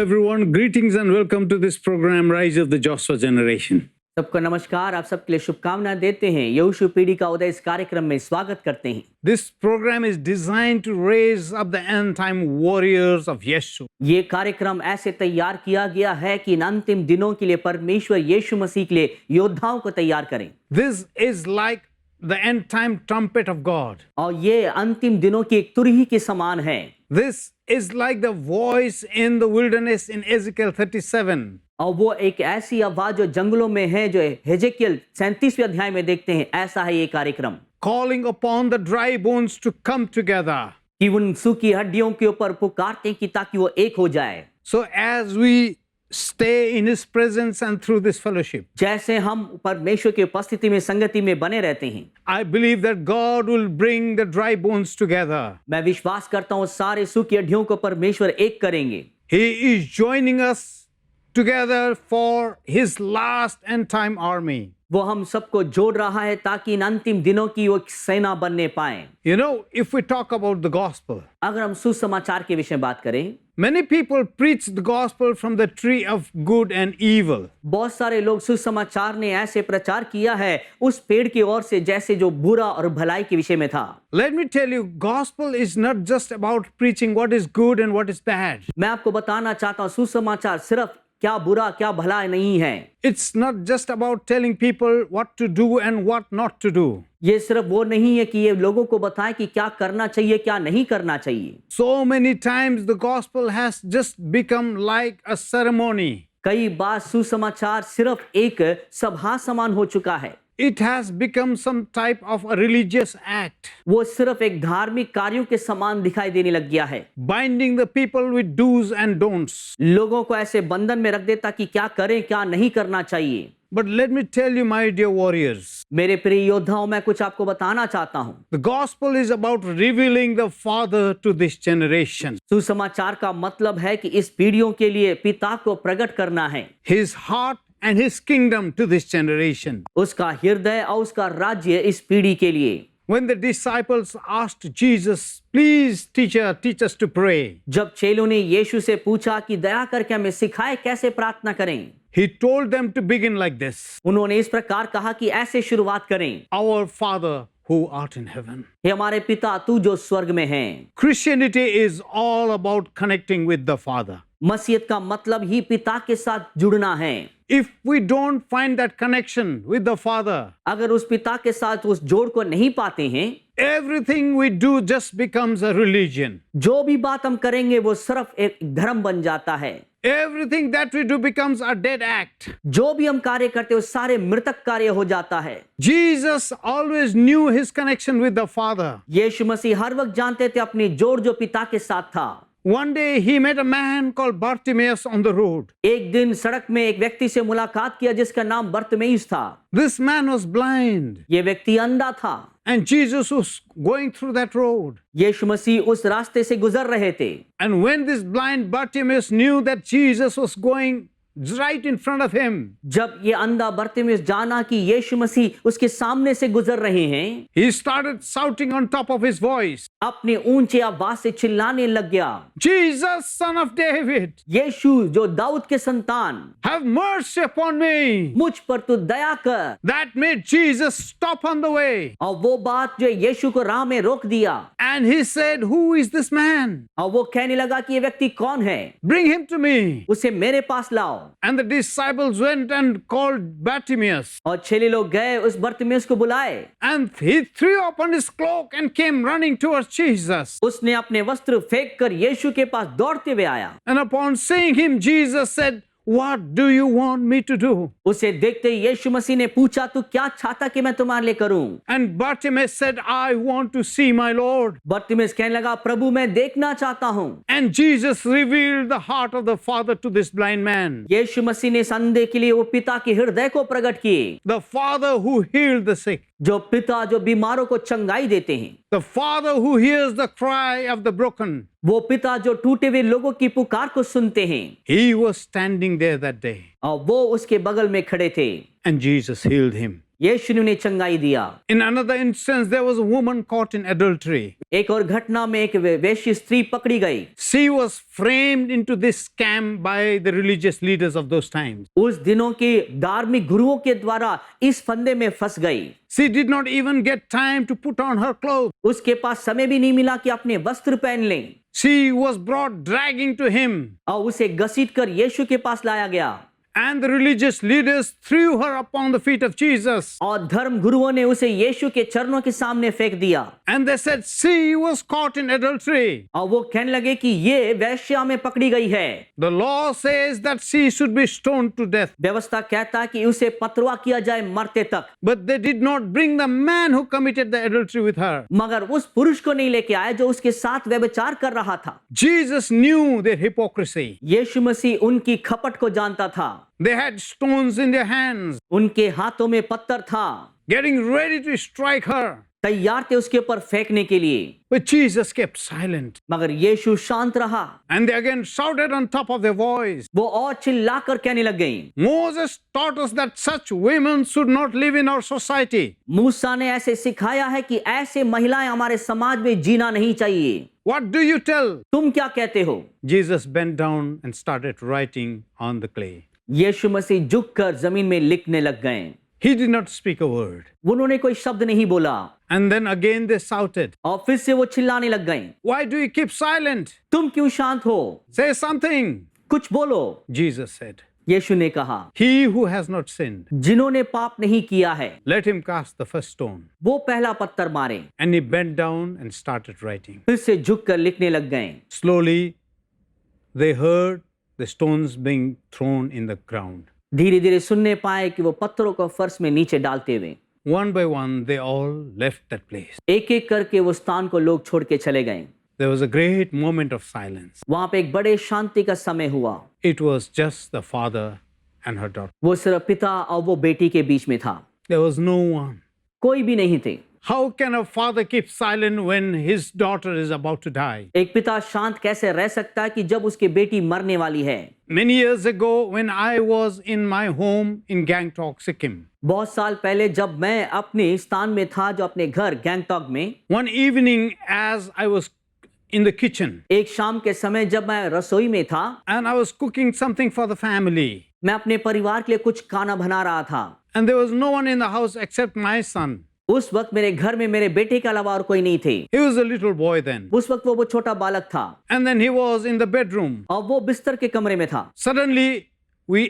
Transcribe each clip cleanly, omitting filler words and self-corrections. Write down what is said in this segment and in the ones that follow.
everyone. Greetings and welcome to this program, Rise of the Joshua Generation. सबको नमस्कार। आप सबके लिए शुभकामनाएं देते हैं। यहोशू पीढ़ी का उदय इस कार्यक्रम में स्वागत करते हैं। This program is designed to raise up the end-time warriors of Yeshua. ये कार्यक्रम ऐसे तैयार किया गया है कि इन अंतिम दिनों के लिए परमेश्वर यीशु मसीह के लिए योद्धाओं को तैयार करें। This is like the end-time trumpet of God. और ये अंतिम दिनों की एक तुरही के समान है। This is like the voice in the wilderness in Ezekiel 37. और वो एक ऐसी आवाज जो जंगलों में है, जो हेजेकियल 37वें अध्याय में देखते हैं, ऐसा है ये कार्यक्रम। Calling upon the dry bones to come together. कि उन सूखी हड्डियों के ऊपर पुकारते हैं कि ताकि वो एक हो जाए। So as we stay in His presence and through this fellowship, जैसे हम परमेश्वर की उपस्थिति में संगति में बने रहते हैं, I believe that God will bring the dry bones together. मैं विश्वास करता हूँ सारे सूखी हड्डियों को परमेश्वर एक करेंगे। He is joining us together for His last end time army. वो हम सबको जोड़ रहा है ताकि इन अंतिम दिनों की वो सेना बनने पाए। You know, if we talk about the gospel, अगर हम सुसमाचार के विषय में बात करें, many people preach the gospel from the tree of good and evil. बहुत सारे लोग सुसमाचार ने ऐसे प्रचार किया है उस पेड़ की ओर से जैसे जो बुरा और भलाई के विषय में था। Let me tell you, gospel is not just about preaching what is good and what is bad. मैं आपको बताना चाहता हूँ सुसमाचार सिर्फ क्या बुरा क्या भला नहीं है। It's not just about telling people what to do and what not to do. ये सिर्फ वो नहीं है कि ये लोगों को बताए कि क्या करना चाहिए क्या नहीं करना चाहिए। So many times the gospel has just become like a ceremony. कई बार सुसमाचार सिर्फ एक सभा समान हो चुका है। It has become some type of a religious act. वो सिर्फ एक धार्मिक कार्यों के समान दिखाई देने लग गया है। Binding the people with do's and don'ts. लोगों को ऐसे बंधन में रख देता कि क्या करें क्या नहीं करना चाहिए। But let me tell you, my dear warriors, मेरे प्रिय योद्धाओं, मैं कुछ आपको बताना चाहता हूँ। the gospel is about revealing the Father to this generation. सुसमाचार का मतलब है कि इस पीढ़ियों के लिए पिता को प्रकट करना है, His heart and His kingdom to this generation. उसका हृदय और उसका राज्य इस पीढ़ी के लिए। When the disciples asked Jesus, please teacher, teach us to pray, जब चेलों ने यीशु से पूछा कि दया करके हमें सिखाए कैसे प्रार्थना करें, He told them to begin like this. उन्होंने इस प्रकार कहा कि ऐसे शुरुआत करें, Our Father who art in heaven. हे हमारे पिता तू जो स्वर्ग में है। Christianity is all about connecting with the Father. मसीहत का मतलब ही पिता के साथ जुड़ना है। If we don't find that connection with the Father, अगर उस पिता के साथ उस जोड़ को नहीं पाते हैं, everything we do just becomes a religion. जो भी बात हम करेंगे वो सिर्फ एक धर्म बन जाता है। Everything that we do becomes a dead act. जो भी हम कार्य करते हैं वो सारे मृतक कार्य हो जाता है। Jesus always knew His connection with the Father. यीशु मसीह हर वक्त जानते थे अपनी जोड़ जो पिता के साथ था। One day He met a man called Bartimaeus on the road. एक दिन सड़क में एक व्यक्ति से मुलाकात किया जिसका नाम बर्तिमेयुस था। This man was blind, ये व्यक्ति अंधा था। and Jesus was going through that road. यीशु मसीह उस रास्ते से गुजर रहे थे। And when this blind Bartimaeus knew that Jesus was going right in front of him, जब ये अंधा बर्तिमेयुस जाना कि यीशु मसीह उसके सामने से गुजर रहे हैं, he started shouting on top of his voice, अपने ऊंचे आवाज से चिल्लाने लग गया, Jesus, son of David, यीशु जो दाऊद के संतान, have mercy upon me. मुझ पर तू दया कर। That made Jesus stop on the way. और वो बात जो यीशु को राह में रोक दिया। And he said, who is this man? और वो कहने लगा कि ये व्यक्ति कौन है, Bring him to me. उसे मेरे पास लाओ। And the disciples went and called Bartimaeus. और चेले लोग गए उस बर्तिमेयुस को बुलाए। And he threw open his cloak and came running towards Jesus. उसने अपने वस्त्र फेंक कर यीशु के पास दौड़ते हुए आया। And upon seeing him, Jesus said, what do you want me to do? उसे देखते ही यीशु मसीह ने पूछा, तू क्या चाहता कि मैं तुम्हारे लिए करूं? And Bartimaeus said, I want to see my Lord. बर्तिमेयुस कहने लगा, प्रभु मैं देखना चाहता हूं। And Jesus revealed the heart of the Father to this blind man. यीशु मसीह ने इस अंधे के लिए वो पिता के हृदय को प्रकट किए, The Father who healed the sick. जो पिता जो बीमारों को चंगाई देते हैं, The Father who hears the cry of the broken. वो पिता जो टूटे हुए लोगों की पुकार को सुनते हैं। He was standing there that day. और वो उसके बगल में खड़े थे। And Jesus healed him. यीशु ने उन्हें चंगाई दिया। In another instance, there was a woman caught in adultery. एक और घटना में एक वेश्या स्त्री पकड़ी गई। She was framed into this scam by the religious leaders of those times. उस दिनों के धार्मिक गुरुओं के द्वारा इस फंदे में फंस गई। She did not even get time to put on her clothes. उसके पास समय भी नहीं मिला कि अपने वस्त्र पहन ले। She was brought dragging to him. और उसे घसीटकर यीशु के पास लाया गया। And the religious leaders threw her upon the feet of Jesus. और धर्म गुरुओं ने उसे यीशु के चरणों के सामने फेंक दिया। And they said she was caught in adultery. और वो कहने लगे कि ये वेश्या में पकड़ी गई है। The law says that she should be stoned to death. व्यवस्था कहता है कि उसे पथरवा किया जाए मरते तक। But they did not bring the man who committed the adultery with her. मगर उस पुरुष को नहीं लेके आए जो उसके साथ व्यभिचार कर रहा था। Jesus knew their hypocrisy. यीशु मसीह उनकी खपट को जानता था। They had stones in their hands, उनके हाथों में पत्थर था, getting ready to strike her. तैयार थे उसके ऊपर फेंकने के लिए। But Jesus kept silent. मगर यीशु शांत रहा। And they again shouted on top of their voice. वो और चिल्लाकर कहने लग गई। Moses taught us that such women should not live in our society. मूसा ने ऐसे सिखाया है कि ऐसे महिलाएं हमारे समाज में जीना नहीं चाहिए। What do you tell? तुम क्या कहते हो? Jesus bent down and started writing on the clay. यीशु मसीह झुककर जमीन में लिखने लग गए। He did not speak a word. उन्होंने कोई शब्द नहीं बोला। And then again they shouted, और फिर से वो चिल्लाने लग गए। Why do you keep silent? तुम क्यों शांत हो? Say something. कुछ बोलो। Jesus said, यीशु ने कहा, He who has not sinned, जिन्होंने पाप नहीं किया है, let him cast the first stone. वो पहला पत्थर मारे। And he bent down and started writing. फिर से झुककर लिखने लग गए। Slowly, they heard the stones being thrown in the ground. धीरे धीरे सुनने पाए कि वो पत्थरों को फर्श में नीचे डालते हुए। One by one, they all left that place. एक एक करके वो स्थान को लोग छोड़ के चले गए। There was a great moment of silence. वहां पे एक बड़े शांति का समय हुआ। It was just the father and her daughter. वो सिर्फ पिता और वो बेटी के बीच में था। There was no one. कोई भी नहीं थे। How can a father keep silent when his daughter is about to die? एक पिता शांत कैसे रह सकता है कि जब उसकी बेटी मरने वाली है? Many years ago, when I was in my home in Gangtok, Sikkim, बहुत साल पहले जब मैं अपने स्थान में था, जो अपने घर गैंगटॉक में, one evening as I was in the kitchen एक शाम के समय जब मैं रसोई में था and I was cooking something for the family, मैं अपने परिवार के लिए कुछ खाना बना रहा था। and there was no one in the house except my son. उस वक्त मेरे घर में मेरे बेटे के अलावा और कोई नहीं थे। He was a little boy then. उस वक्त वो छोटा बालक था And then he was in the bedroom. और वो बिस्तर के कमरे में था। Suddenly, we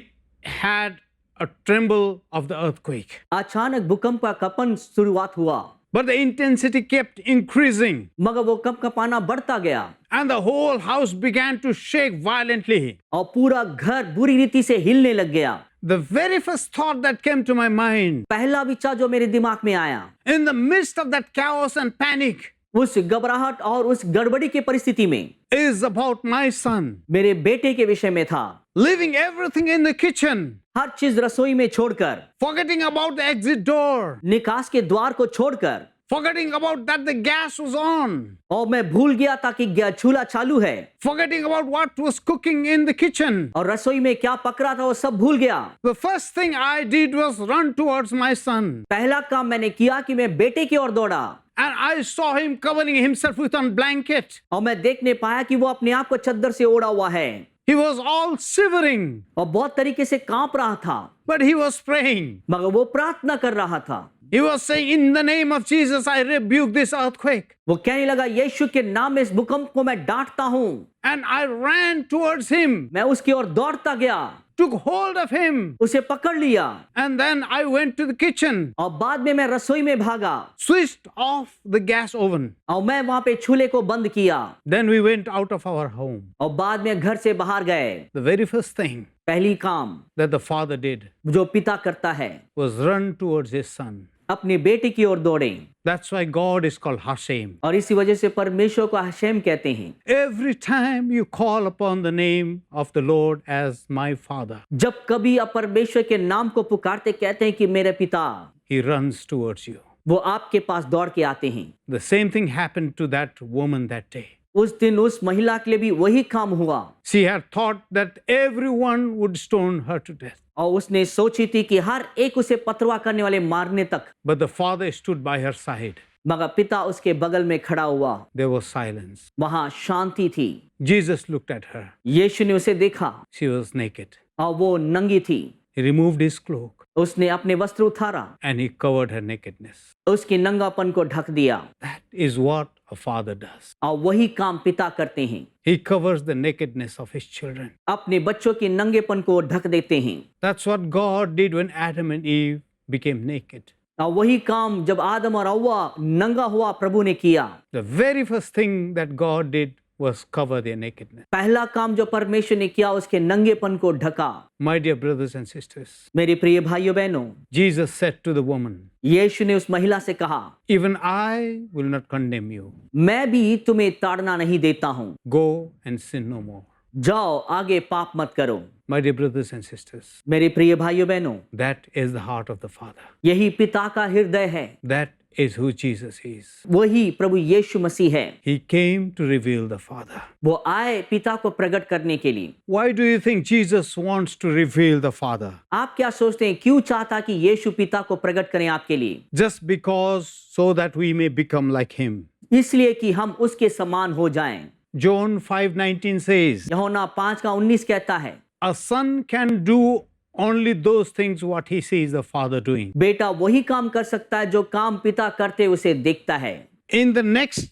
had a tremble of the earthquake. अचानक भूकंप का कंपन शुरुआत हुआ, But the intensity kept increasing. मगर वो कंपना बढ़ता गया And the whole house began to shake violently. और पूरा घर बुरी रीति से हिलने लग गया। The very first thought that came to my mind, पहला विचार जो मेरे दिमाग में आया, in the midst of that chaos and panic, उस घबराहट और उस गड़बड़ी की परिस्थिति में, is about my son. मेरे बेटे के विषय में था। Leaving everything in the kitchen, हर चीज रसोई में छोड़कर, forgetting about the exit door, निकास के द्वार को छोड़कर, forgetting about that the gas was on, और मैं भूल गया था कि चूल्हा चालू है, forgetting about what was cooking in the kitchen. और रसोई में क्या पक रहा था वो सब भूल गया। The first thing I did was run towards my son. पहला काम मैंने किया कि मैं बेटे की ओर दौड़ा And I saw him covering himself with a blanket. और मैं देखने पाया कि वो अपने आप को चद्दर से ओढ़ा हुआ है He was all shivering, और बहुत तरीके से कांप रहा था, but he was praying. मगर वो प्रार्थना कर रहा था। He was saying, in the name of Jesus, I rebuke this earthquake. वो कहने लगा, यीशु के नाम में इस भूकंप को मैं डांटता हूँ। And I ran towards him, मैं उसकी ओर दौड़ता गया, took hold of him, उसे पकड़ लिया and then I went to the kitchen, और बाद में मैं रसोई में भागा switched off the gas oven. और मैं वहां पे चूल्हे को बंद किया Then we went out of our home. और बाद में घर से बाहर गए। The very first thing पहली काम that the father did जो पिता करता है, was run towards his son. अपने बेटे की ओर दौड़े। That's why God is called Hashem. और इसी वजह से परमेश्वर को हशेम कहते हैं। Every time you call upon the name of the Lord as my father, जब कभी आप परमेश्वर के नाम को पुकारते कहते हैं कि मेरे पिता, he runs towards you. वो आपके पास दौड़ के आते हैं। The same thing happened to that woman that day. उस दिन उस महिला के लिए भी वही काम हुआ She had thought that everyone would stone her to death. और उसने सोची थी कि हर एक उसे पथरवा करने वाले मारने तक, But the father stood by her side. मगर पिता उसके बगल में खड़ा हुआ। There was silence. वहां शांति थी। Jesus looked at her. यीशु ने उसे देखा She was naked. और वो नंगी थी। He removed his cloak उसने अपने वस्त्र उतारा, and he covered her nakedness. उसके नंगापन को ढक दिया। That is what a father does. और वही काम पिता करते हैं, He covers the nakedness of his children. अपने बच्चों के नंगेपन को ढक देते हैं। That's what God did when Adam and Eve became naked. और वही काम जब आदम और हव्वा नंगा हुआ प्रभु ने किया। The very first thing that God did was cover their nakedness. पहला काम जो परमेश्वर ने किया उसके नंगेपन को ढका। My dear brothers and sisters, मेरे प्रिय भाइयों बहनों, Jesus said to the woman, यीशु ने उस महिला से कहा, even I will not condemn you. मैं भी तुम्हें ताड़ना नहीं देता हूँ, Go and sin no more. जाओ आगे पाप मत करो। My dear brothers and sisters, मेरे प्रिय भाइयों बहनों, that is the heart of the Father. यही पिता का हृदय है। That is who Jesus is. वही प्रभु यीशु मसीह है। He came to reveal the Father. वो आए पिता को प्रकट करने के लिए। Why do you think Jesus wants to reveal the Father? आप क्या सोचते हैं, क्यों चाहता कि यीशु पिता को प्रकट करें आपके लिए? Just because so that we may become like him. इसलिए कि हम उसके समान हो जाएं। John 5:19 says, यूहन्ना 5:19 कहता है, a son can do only those things what he sees the Father doing. बेटा वही काम कर सकता है जो काम पिता करते उसे देखता है। In the next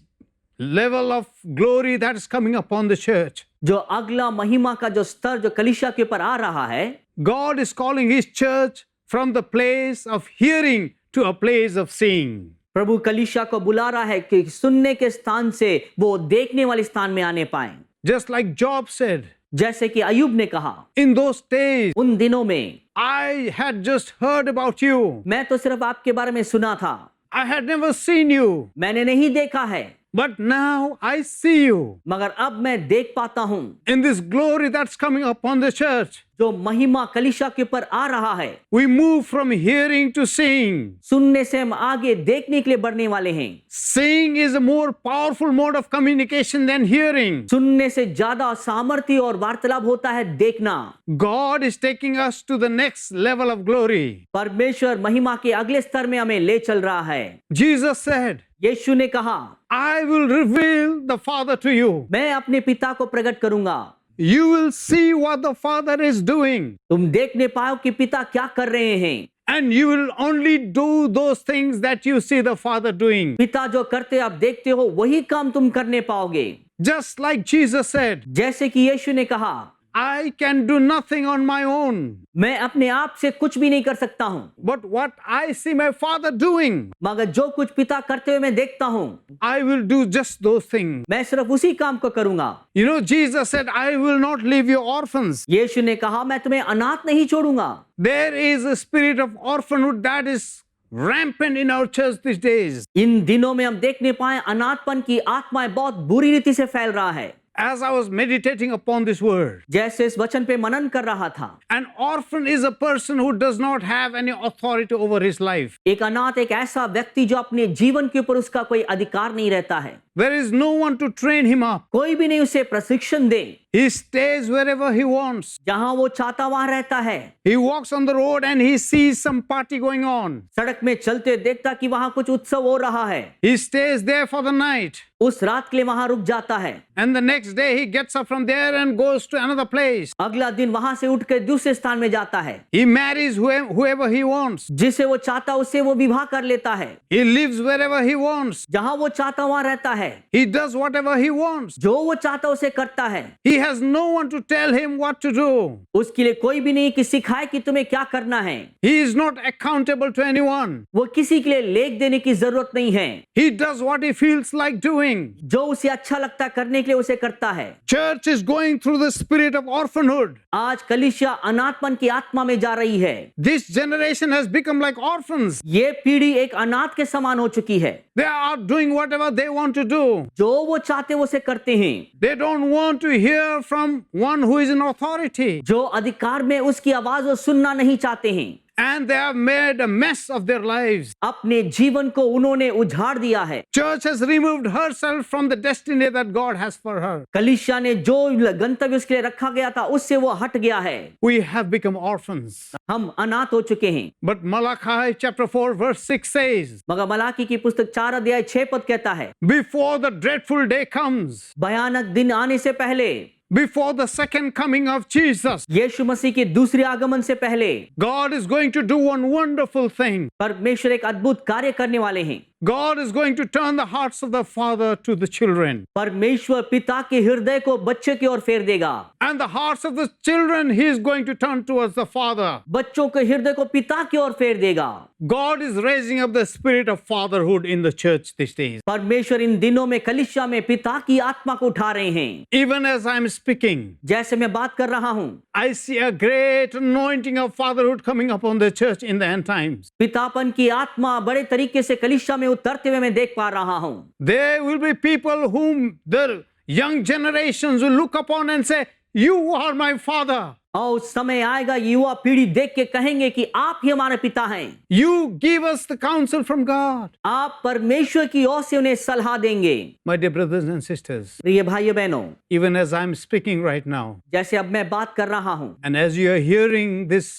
level of glory that is coming upon the church, जो अगला महिमा का जो स्तर जो कलीसिया के ऊपर आ रहा है, God is calling his church from the place of hearing to a place of seeing. प्रभु कलीसिया को बुला रहा है कि सुनने के स्थान से वो देखने वाले स्थान में आने पाए। Just like Job said, जैसे कि अय्यूब ने कहा, in those days, उन दिनों में I had just heard about you. मैं तो सिर्फ आपके बारे में सुना था, I had never seen you. मैंने नहीं देखा है, But now I see you. मगर अब मैं देख पाता हूं। In this glory that's coming upon the church, जो महिमा कलीसिया के ऊपर आ रहा है, we move from hearing to seeing. सुनने से हम आगे देखने के लिए बढ़ने वाले हैं। Seeing is a more powerful mode of communication than hearing. सुनने से ज्यादा सामर्थ्य और वार्तालाप होता है देखना। God is taking us to the next level of glory. परमेश्वर महिमा के अगले स्तर में हमें ले चल रहा है। Jesus said, यीशु ने कहा, I will reveal the Father to you. मैं अपने पिता को प्रकट करूंगा। You will see what the Father is doing. तुम देखने पाओ कि पिता क्या कर रहे हैं। And you will only do those things that you see the Father doing. पिता जो करते आप देखते हो वही काम तुम करने पाओगे। Just like Jesus said, जैसे कि यीशु ने कहा, I can do nothing on my own. मैं अपने आप से कुछ भी नहीं कर सकता हूँ, But what I see my Father doing, मगर जो कुछ पिता करते हुए मैं देखता हूँ, I will do just those things. मैं सिर्फ उसी काम को करूंगा। You know, Jesus said, I will not leave you orphans. यीशु ने कहा, मैं तुम्हें अनाथ नहीं छोड़ूंगा। There is a spirit of orphanhood that is rampant in our church these days. इन दिनों में हम देखने पाए अनाथपन की आत्माएं बहुत बुरी रीति से फैल रहा है। As I was meditating upon this word, जैसे इस वचन पे मनन कर रहा था, an orphan is a person who does not have any authority over his life. एक अनाथ एक ऐसा व्यक्ति जो अपने जीवन के ऊपर उसका कोई अधिकार नहीं रहता है। There is no one to train him up. कोई भी नहीं उसे प्रशिक्षण दे। He stays wherever he wants. जहां वो चाहता वहां रहता है। He walks on the road and he sees some party going on. सड़क में चलते देखता कि वहां कुछ उत्सव हो रहा है। He stays there for the night. उस रात के लिए वहां रुक जाता है। And the next day he gets up from there and goes to another place. अगला दिन वहां से उठ कर दूसरे स्थान में जाता है। He marries whoever he wants. जिसे वो चाहता उससे वो विवाह कर लेता है। He lives wherever he wants. जहां वो चाहता वहां रहता है। He does whatever he wants. जो वो चाहता उसे करता है। He has no one to tell him what to do. उसके लिए कोई भी नहीं कि सिखाए कि तुम्हें क्या करना है। He is not accountable to anyone. वो किसी के लिए लेख देने की जरूरत नहीं है। He does what he feels like doing. जो उसे अच्छा लगता है करने के लिए उसे करता है। Church is going through the spirit of orphanhood. आज कलीसिया अनाथपन की आत्मा में जा रही है। This generation has become like orphans. ये पीढ़ी एक अनाथ के समान हो चुकी है। They are doing whatever they want to do. जो वो चाहते वो उसे करते हैं। They don't want to hear from one who is in authority. जो अधिकार में उसकी आवाज वो सुनना नहीं चाहते हैं। and they have made a mess of their lives. अपने जीवन को उन्होंने उजाड़ दिया है। Church has removed herself from the destiny that God has for her. कलीसिया ने जो गंतव्य उसके लिए रखा गया था उससे वो हट गया है। We have become orphans. हम अनाथ हो चुके हैं। But Malachi chapter 4 verse 6 says, मगर मलाकी की पुस्तक 4 अध्याय 6 पद कहता है, before the dreadful day comes, भयानक दिन आने से पहले, before the second coming of Jesus, यीशु मसीह के दूसरे आगमन से पहले God is going to do one wonderful thing. परमेश्वर एक अद्भुत कार्य करने वाले हैं। God is going to turn the hearts of the father to the children, परमेश्वर पिता के हृदय को बच्चे की ओर फेर देगा and the hearts of the children he is going to turn towards the father. बच्चों के हृदय को पिता की ओर फेर देगा। God is raising up the spirit of fatherhood in the church these days. परमेश्वर इन दिनों में कलीसिया में पिता की आत्मा को उठा रहे हैं। Even as I am speaking, जैसे मैं बात कर रहा हूँ, I see a great anointing of fatherhood coming upon the church in the end times. पितापन की आत्मा बड़े तरीके से कलीसिया में उतरते हुए मैं देख पा रहा हूँ। There will be people whom the young generations will look upon and say, you are my father. और उस समय आएगा युवा पीढ़ी देख के कहेंगे कि आप ही हमारे पिता हैं। You give us the counsel from God. आप परमेश्वर की ओर से उन्हें सलाह देंगे। My dear brothers and sisters, प्रिय भाइयों बहनों, even as I'm speaking right now, जैसे अब मैं बात कर रहा हूँ, and as you are hearing this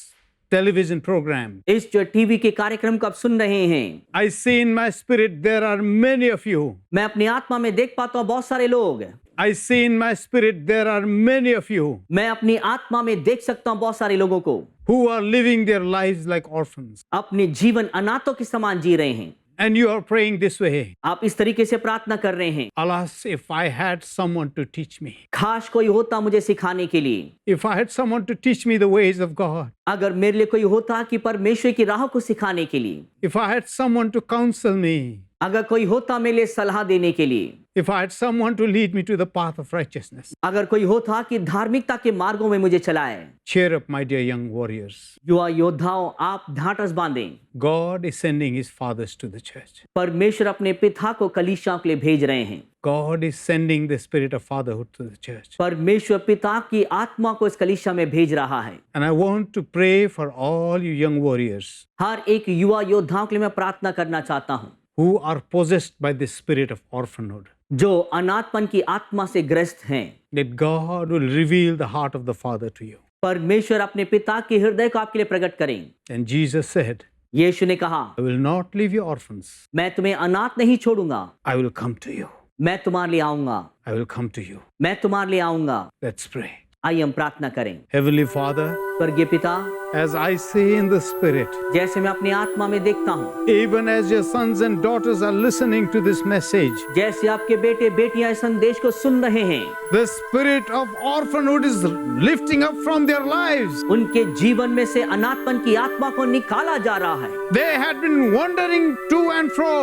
television program, इस जो टीवी के कार्यक्रम को आप सुन रहे हैं, I see in my spirit there are many of you. मैं अपनी आत्मा में देख पाता हूँ बहुत सारे लोग। I see in my spirit there are many of you मैं अपनी आत्मा में देख सकता हूँ बहुत सारे लोगों को who are living their lives like orphans. अपने जीवन अनाथों के समान जी रहे हैं। And you are praying this way. आप इस तरीके से प्रार्थना कर रहे हैं, Alas, if I had someone to teach me. काश कोई होता मुझे सिखाने के लिए। If I had someone to teach me the ways of God. अगर मेरे लिए कोई होता कि परमेश्वर की राह को सिखाने के लिए। If I had someone to counsel me. अगर कोई होता मेरे लिए सलाह देने के लिए। If I had someone to lead me to the path of righteousness. अगर कोई होता कि धार्मिकता के मार्गों में मुझे चलाए। Cheer up, my dear young warriors. युवा योद्धाओं, आप ढांढस बांधें। God is sending his fathers to the church. परमेश्वर अपने पिता को कलीसिया के लिए भेज रहे हैं। God is sending the spirit of fatherhood to the church. परमेश्वर पिता की आत्मा को इस कलीसिया में भेज रहा है। And I want to pray for all you young warriors. हर एक युवा योद्धाओं के लिए मैं प्रार्थना करना चाहता हूँ who are possessed by the spirit of orphanhood. जो अनाथपन की आत्मा से ग्रस्त हैं। That God will reveal the heart of the Father to you. परमेश्वर अपने पिता के हृदय को आपके लिए प्रकट करें। And Jesus said, यीशु ने कहा, I will not leave you orphans. मैं तुम्हें अनाथ नहीं छोड़ूंगा। I will come to you. मैं तुम्हारे लिए आऊंगा। I will come to you. मैं तुम्हारे लिए आऊंगा। Let's pray. आइए हम प्रार्थना करें। Heavenly Father, स्वर्गीय पिता, as I see in the Spirit, जैसे मैं अपनी आत्मा में देखता हूँ, even as your sons and daughters are listening to this message, जैसे आपके बेटे बेटियां इस संदेश को सुन रहे हैं, the spirit of orphanhood is lifting up from their lives. उनके जीवन में से अनाथपन की आत्मा को निकाला जा रहा है। They had been wandering to and fro.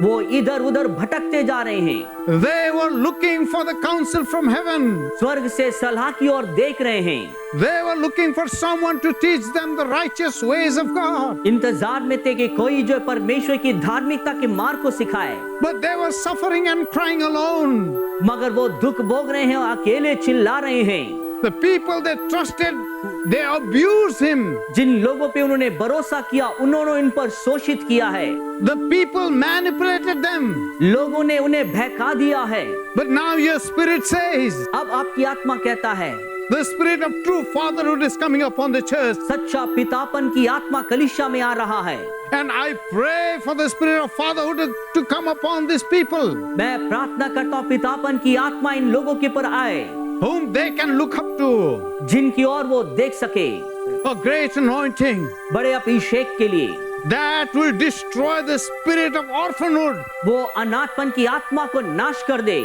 वो इधर उधर भटकते जा रहे हैं। They were looking for the counsel from heaven. स्वर्ग से सलाह की ओर देख रहे हैं। They were looking for someone to teach them the righteous ways of God. इंतजार में थे कि कोई जो परमेश्वर की धार्मिकता के मार्ग को सिखाए। But they were suffering and crying alone. मगर वो दुख भोग रहे हैं और अकेले चिल्ला रहे हैं। The people they trusted, they abused him. जिन लोगों पे उन्होंने भरोसा किया, उन्होंने इन पर शोषित किया है। The people manipulated them. लोगों ने उन्हें बहका दिया है। But now your spirit says, अब आपकी आत्मा कहता है, the spirit of true fatherhood is coming upon the church. सच्चा पितापन की आत्मा कलीसिया में आ रहा है। And I pray for the spirit of fatherhood to come upon these people, मैं प्रार्थना करता हूँ पितापन की आत्मा इन लोगों के पर आए, whom they can look up to. जिनकी ओर वो देख सके। A great anointing बड़े अभिषेक के लिए that will destroy the spirit of orphanhood, वो अनाथपन की आत्मा को नाश कर दे,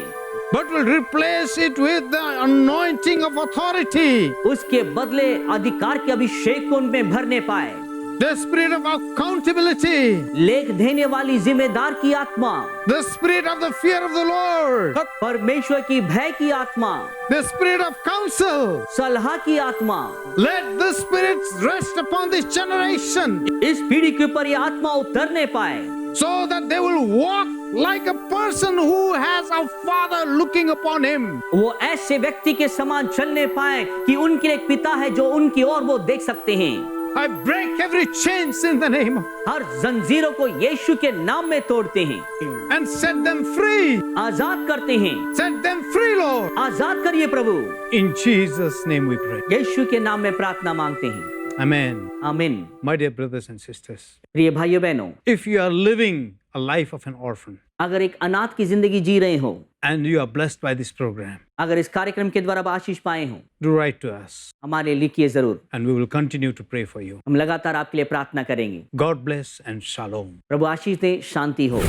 but will replace it with the anointing of authority. उसके बदले अधिकार के अभिषेक को उनमें भरने पाए। The spirit of accountability, लेख देने वाली जिम्मेदार की आत्मा, the spirit of the fear of the Lord, परमेश्वर की भय की आत्मा, the spirit of counsel. सलाह की आत्मा, Let the spirits rest upon this generation, इस पीढ़ी के ऊपर ये आत्मा उतरने पाए, so that they will walk like a person who has a father looking upon him. वो ऐसे व्यक्ति के समान चलने पाए कि उनके एक पिता है जो उनकी ओर वो देख सकते हैं। I break every chains in the name of हर जंजीरों को यीशु के नाम में तोड़ते हैं, and set them free. आजाद करते हैं। Set them free, Lord. आजाद करिए प्रभु। In Jesus' name we pray. यीशु के नाम में प्रार्थना मांगते हैं। Amen. आमीन। My dear brothers and sisters, प्रिय भाइयों बहनों, if you are living a life of an orphan अगर एक अनाथ की जिंदगी जी रहे हो, and you are blessed by this program, अगर इस कार्यक्रम के द्वारा आप आशीष पाए हो, do write to us हमारे लिखिए जरूर। and we will continue to pray for you. हम लगातार आपके लिए प्रार्थना करेंगे। God bless and shalom. प्रभु आशीष दे, शांति हो।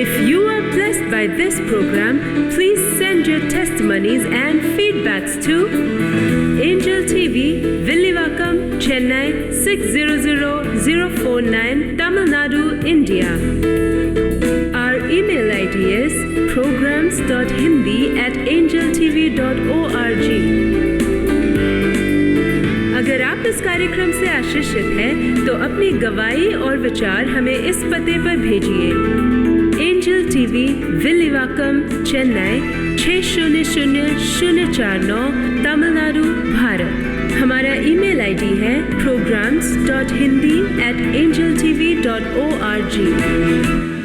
If you are blessed by this program, please send your testimonies and feedbacks to Angel TV, Villivakkam, Chennai 600049, Tamil Nadu, India. Our email ID is programs.hindi@angeltv.org. अगर आप इस कार्यक्रम से आशीषित हैं, तो अपनी गवाही और विचार हमें इस पते पर भेजिए। Angel TV, Villivakkam, Chennai 600049, Tamil Nadu, Bharat. हमारा ईमेल आईडी है programs.hindi@angeltv.org।